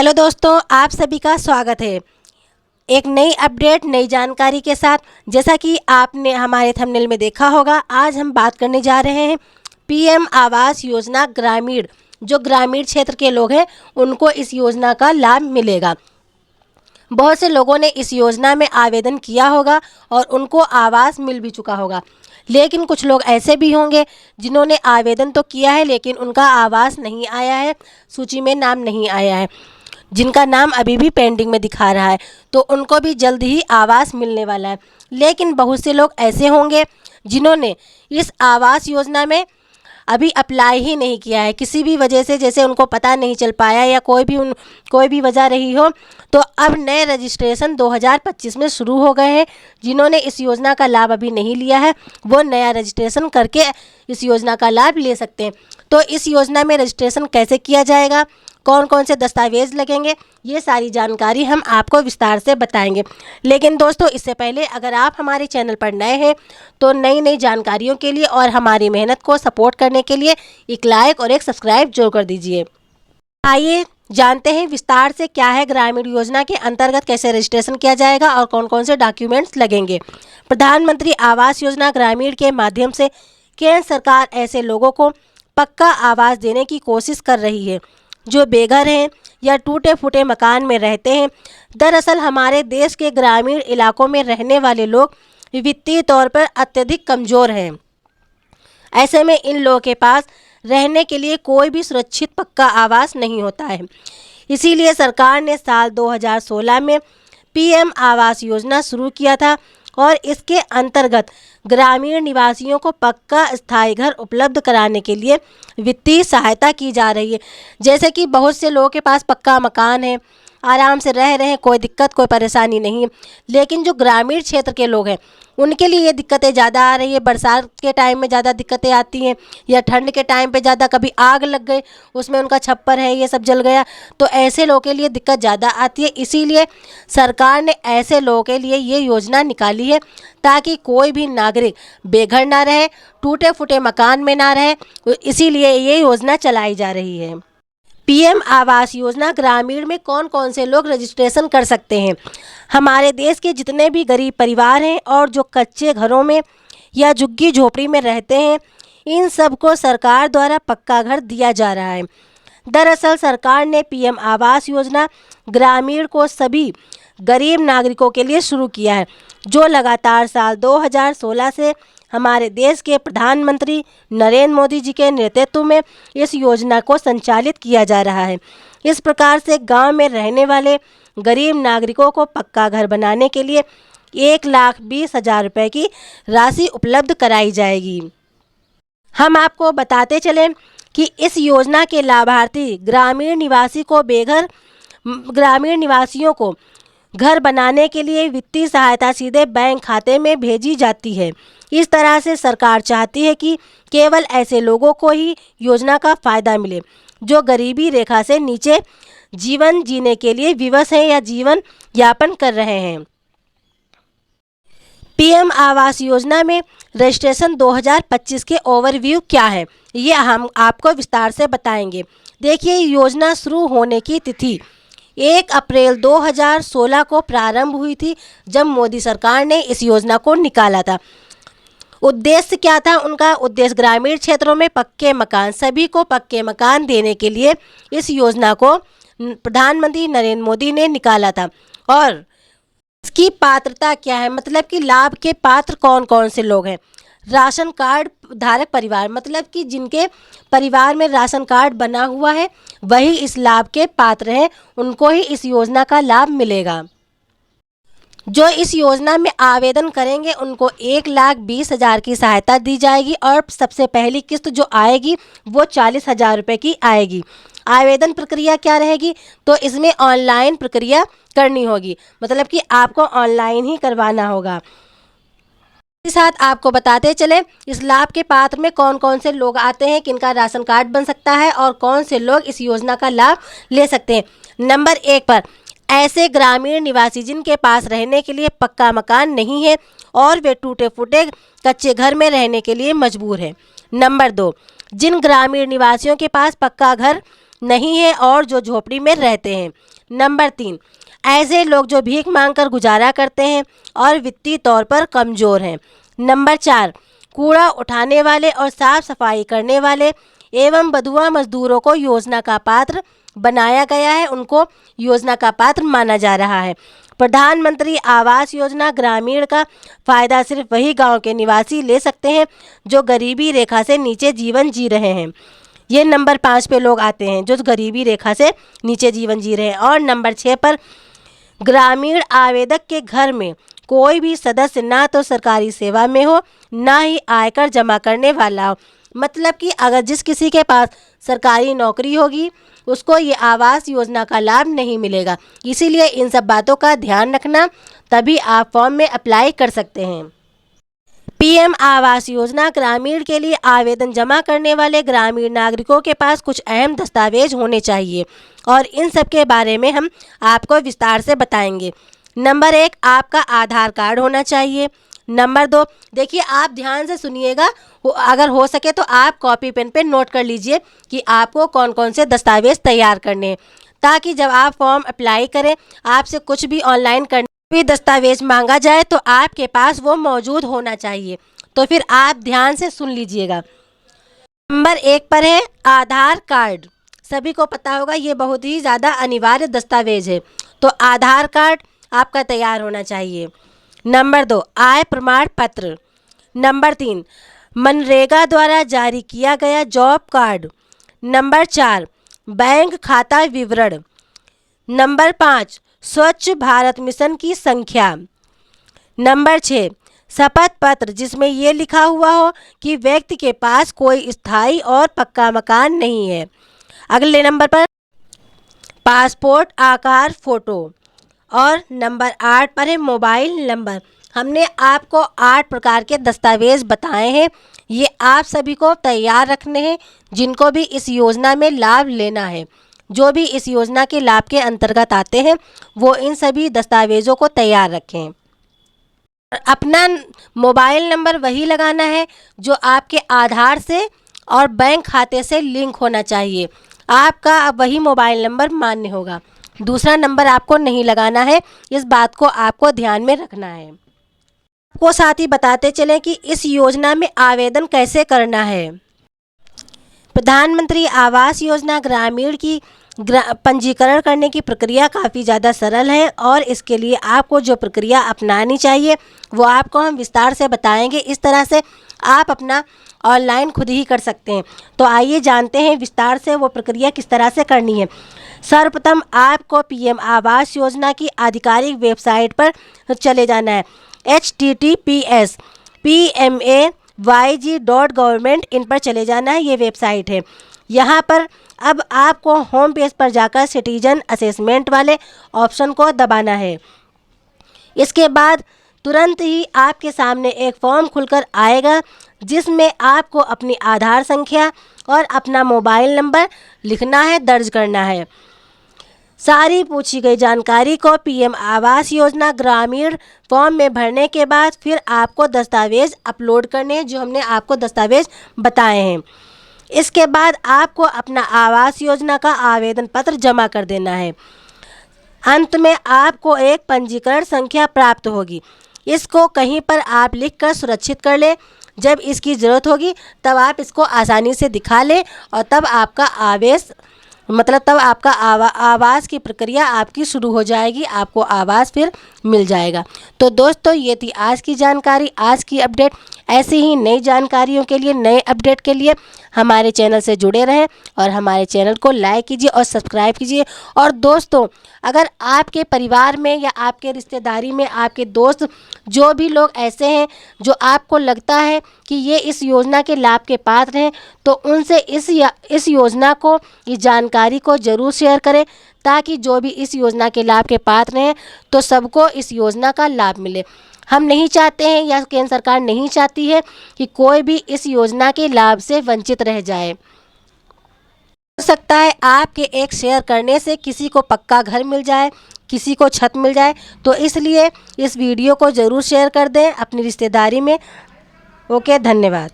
Hello दोस्तों, आप सभी का स्वागत है एक नई अपडेट नई जानकारी के साथ। जैसा कि आपने हमारे थंबनेल में देखा होगा, आज हम बात करने जा रहे हैं पीएम आवास योजना ग्रामीण। जो ग्रामीण क्षेत्र के लोग हैं उनको इस योजना का लाभ मिलेगा। बहुत से लोगों ने इस योजना में आवेदन किया होगा और उनको आवास मिल भी चुका होगा, लेकिन कुछ लोग ऐसे भी होंगे जिन्होंने आवेदन तो किया है लेकिन उनका आवास नहीं आया है, सूची में नाम नहीं आया है, जिनका नाम अभी भी पेंडिंग में दिखा रहा है, तो उनको भी जल्द ही आवास मिलने वाला है। लेकिन बहुत से लोग ऐसे होंगे जिन्होंने इस आवास योजना में अभी अप्लाई ही नहीं किया है, किसी भी वजह से, जैसे उनको पता नहीं चल पाया या कोई भी वजह रही हो, तो अब नए रजिस्ट्रेशन 2025 में शुरू हो गए हैं। जिन्होंने इस योजना का लाभ अभी नहीं लिया है वो नया रजिस्ट्रेशन करके इस योजना का लाभ ले सकते हैं। तो इस योजना में रजिस्ट्रेशन कैसे किया जाएगा, कौन कौन से दस्तावेज लगेंगे, ये सारी जानकारी हम आपको विस्तार से बताएंगे। लेकिन दोस्तों, इससे पहले अगर आप हमारे चैनल पर नए हैं तो नई नई जानकारियों के लिए और हमारी मेहनत को सपोर्ट करने के लिए एक लाइक और एक सब्सक्राइब जरूर कर दीजिए। आइए जानते हैं विस्तार से क्या है ग्रामीण योजना के अंतर्गत कैसे रजिस्ट्रेशन किया जाएगा और कौन कौन से डॉक्यूमेंट्स लगेंगे। प्रधानमंत्री आवास योजना ग्रामीण के माध्यम से केंद्र सरकार ऐसे लोगों को पक्का आवास देने की कोशिश कर रही है जो बेघर हैं या टूटे फूटे मकान में रहते हैं। दरअसल हमारे देश के ग्रामीण इलाकों में रहने वाले लोग वित्तीय तौर पर अत्यधिक कमज़ोर हैं। ऐसे में इन लोगों के पास रहने के लिए कोई भी सुरक्षित पक्का आवास नहीं होता है। इसीलिए सरकार ने साल 2016 में पीएम आवास योजना शुरू किया था और इसके अंतर्गत ग्रामीण निवासियों को पक्का स्थायी घर उपलब्ध कराने के लिए वित्तीय सहायता की जा रही है। जैसे कि बहुत से लोगों के पास पक्का मकान है, आराम से रह रहे हैं, कोई दिक्कत कोई परेशानी नहीं, लेकिन जो ग्रामीण क्षेत्र के लोग हैं उनके लिए ये दिक्कतें ज़्यादा आ रही है। बरसात के टाइम में ज़्यादा दिक्कतें आती हैं या ठंड के टाइम पे ज़्यादा, कभी आग लग गई उसमें उनका छप्पर है ये सब जल गया, तो ऐसे लोगों के लिए दिक्कत ज़्यादा आती है। इसीलिए सरकार ने ऐसे लोगों के लिए ये योजना निकाली है ताकि कोई भी नागरिक बेघर ना रहे, टूटे फूटे मकान में ना रहे, इसीलिए ये योजना चलाई जा रही है। पीएम आवास योजना ग्रामीण में कौन कौन से लोग रजिस्ट्रेशन कर सकते हैं। हमारे देश के जितने भी गरीब परिवार हैं और जो कच्चे घरों में या झुग्गी झोपड़ी में रहते हैं, इन सबको सरकार द्वारा पक्का घर दिया जा रहा है। दरअसल सरकार ने पीएम आवास योजना ग्रामीण को सभी गरीब नागरिकों के लिए शुरू किया है, जो लगातार साल 2016 से हमारे देश के प्रधानमंत्री नरेंद्र मोदी जी के नेतृत्व में इस योजना को संचालित किया जा रहा है। इस प्रकार से गांव में रहने वाले गरीब नागरिकों को पक्का घर बनाने के लिए 1,20,000 रुपये की राशि उपलब्ध कराई जाएगी। हम आपको बताते चलें कि इस योजना के लाभार्थी ग्रामीण निवासियों को घर बनाने के लिए वित्तीय सहायता सीधे बैंक खाते में भेजी जाती है। इस तरह से सरकार चाहती है कि केवल ऐसे लोगों को ही योजना का फ़ायदा मिले जो गरीबी रेखा से नीचे जीवन जीने के लिए विवश हैं या जीवन यापन कर रहे हैं। पीएम आवास योजना में रजिस्ट्रेशन 2025 के ओवरव्यू क्या है, ये हम आपको विस्तार से बताएंगे। देखिए, योजना शुरू होने की तिथि 1 अप्रैल 2016 को प्रारंभ हुई थी, जब मोदी सरकार ने इस योजना को निकाला था। उद्देश्य क्या था उनका? उद्देश्य ग्रामीण क्षेत्रों में पक्के मकान, सभी को पक्के मकान देने के लिए इस योजना को प्रधानमंत्री नरेंद्र मोदी ने निकाला था। और इसकी पात्रता क्या है, मतलब कि लाभ के पात्र कौन कौन से लोग हैं। राशन कार्ड धारक परिवार, मतलब कि जिनके परिवार में राशन कार्ड बना हुआ है वही इस लाभ के पात्र हैं, उनको ही इस योजना का लाभ मिलेगा। जो इस योजना में आवेदन करेंगे उनको 1,20,000 की सहायता दी जाएगी और सबसे पहली किस्त जो आएगी वो 40,000 रुपये की आएगी। आवेदन प्रक्रिया क्या रहेगी, तो इसमें ऑनलाइन प्रक्रिया करनी होगी, मतलब कि आपको ऑनलाइन ही करवाना होगा। इस साथ आपको बताते चले इस लाभ के पात्र में कौन कौन से लोग आते हैं, किनका राशन कार्ड बन सकता है और कौन से लोग इस योजना का लाभ ले सकते हैं। नंबर 1 पर ऐसे ग्रामीण निवासी जिनके पास रहने के लिए पक्का मकान नहीं है और वे टूटे फूटे कच्चे घर में रहने के लिए मजबूर हैं। नंबर 2, जिन ग्रामीण निवासियों के पास पक्का घर नहीं है और जो झोपड़ी में रहते हैं। नंबर 3, ऐसे लोग जो भीख मांगकर गुजारा करते हैं और वित्तीय तौर पर कमज़ोर हैं। नंबर 4, कूड़ा उठाने वाले और साफ सफाई करने वाले एवं बधुआ मजदूरों को योजना का पात्र बनाया गया है, उनको योजना का पात्र माना जा रहा है। प्रधानमंत्री आवास योजना ग्रामीण का फ़ायदा सिर्फ वही गांव के निवासी ले सकते हैं जो गरीबी रेखा से नीचे जीवन जी रहे हैं। ये नंबर 5 पे लोग आते हैं जो गरीबी रेखा से नीचे जीवन जी रहे हैं। और नंबर 6 पर ग्रामीण आवेदक के घर में कोई भी सदस्य ना तो सरकारी सेवा में हो ना ही आयकर जमा करने वाला हो। मतलब कि अगर जिस किसी के पास सरकारी नौकरी होगी उसको ये आवास योजना का लाभ नहीं मिलेगा। इसीलिए इन सब बातों का ध्यान रखना, तभी आप फॉर्म में अप्लाई कर सकते हैं। पीएम आवास योजना ग्रामीण के लिए आवेदन जमा करने वाले ग्रामीण नागरिकों के पास कुछ अहम दस्तावेज होने चाहिए और इन सब के बारे में हम आपको विस्तार से बताएंगे। नंबर 1, आपका आधार कार्ड होना चाहिए। नंबर 2, देखिए आप ध्यान से सुनिएगा, अगर हो सके तो आप कॉपी पेन पे नोट कर लीजिए कि आपको कौन कौन से दस्तावेज तैयार करने हैं, ताकि जब आप फॉर्म अप्लाई करें आपसे कुछ भी ऑनलाइन करने भी दस्तावेज मांगा जाए तो आपके पास वो मौजूद होना चाहिए। तो फिर आप ध्यान से सुन लीजिएगा। नंबर 1 पर है आधार कार्ड। सभी को पता होगा ये बहुत ही ज़्यादा अनिवार्य दस्तावेज है, तो आधार कार्ड आपका तैयार होना चाहिए। नंबर 2, आय प्रमाण पत्र। नंबर 3, मनरेगा द्वारा जारी किया गया जॉब कार्ड। नंबर 4, बैंक खाता विवरण। नंबर 5, स्वच्छ भारत मिशन की संख्या। नंबर 6, शपथ पत्र जिसमें ये लिखा हुआ हो कि व्यक्ति के पास कोई स्थायी और पक्का मकान नहीं है। अगले नंबर पर पासपोर्ट आकार फ़ोटो। और नंबर 8 पर है मोबाइल नंबर। हमने आपको 8 प्रकार के दस्तावेज बताए हैं, ये आप सभी को तैयार रखने हैं जिनको भी इस योजना में लाभ लेना है। जो भी इस योजना के लाभ के अंतर्गत आते हैं वो इन सभी दस्तावेज़ों को तैयार रखें। अपना मोबाइल नंबर वही लगाना है जो आपके आधार से और बैंक खाते से लिंक होना चाहिए। आपका अब वही मोबाइल नंबर मान्य होगा, दूसरा नंबर आपको नहीं लगाना है। इस बात को आपको ध्यान में रखना है। आपको साथ ही बताते चलें कि इस योजना में आवेदन कैसे करना है। प्रधानमंत्री आवास योजना ग्रामीण की पंजीकरण करने की प्रक्रिया काफ़ी ज़्यादा सरल है और इसके लिए आपको जो प्रक्रिया अपनानी चाहिए वो आपको हम विस्तार से बताएंगे। इस तरह से आप अपना ऑनलाइन खुद ही कर सकते हैं। तो आइए जानते हैं विस्तार से वो प्रक्रिया किस तरह से करनी है। सर्वप्रथम आपको पीएम आवास योजना की आधिकारिक वेबसाइट पर चले जाना है। https://pmayg.government इन पर चले जाना है, ये वेबसाइट है। यहाँ पर अब आपको होम पेज पर जाकर सिटीजन असेसमेंट वाले ऑप्शन को दबाना है। इसके बाद तुरंत ही आपके सामने एक फॉर्म खुलकर आएगा जिसमें आपको अपनी आधार संख्या और अपना मोबाइल नंबर लिखना है, दर्ज करना है। सारी पूछी गई जानकारी को पीएम आवास योजना ग्रामीण फॉर्म में भरने के बाद फिर आपको दस्तावेज अपलोड करने हैं जो हमने आपको दस्तावेज बताए हैं। इसके बाद आपको अपना आवास योजना का आवेदन पत्र जमा कर देना है। अंत में आपको एक पंजीकरण संख्या प्राप्त होगी। इसको कहीं पर आप लिखकर सुरक्षित कर लें। जब इसकी ज़रूरत होगी तब आप इसको आसानी से दिखा लें और तब आपका आवास की प्रक्रिया आपकी शुरू हो जाएगी, आपको आवास फिर मिल जाएगा। तो दोस्तों ये थी आज की जानकारी, आज की अपडेट। ऐसी ही नई जानकारियों के लिए, नए अपडेट के लिए हमारे चैनल से जुड़े रहें और हमारे चैनल को लाइक कीजिए और सब्सक्राइब कीजिए। और दोस्तों अगर आपके परिवार में या आपके रिश्तेदारी में आपके दोस्त जो भी लोग ऐसे हैं जो आपको लगता है कि ये इस योजना के लाभ के पात्र हैं तो उनसे इस योजना को, इस जानकारी को ज़रूर शेयर करें ताकि जो भी इस योजना के लाभ के पात्र हैं तो सबको इस योजना का लाभ मिले। हम नहीं चाहते हैं या केंद्र सरकार नहीं चाहती है कि कोई भी इस योजना के लाभ से वंचित रह जाए। हो सकता है आपके एक शेयर करने से किसी को पक्का घर मिल जाए, किसी को छत मिल जाए, तो इसलिए इस वीडियो को ज़रूर शेयर कर दें अपनी रिश्तेदारी में। ओके, धन्यवाद।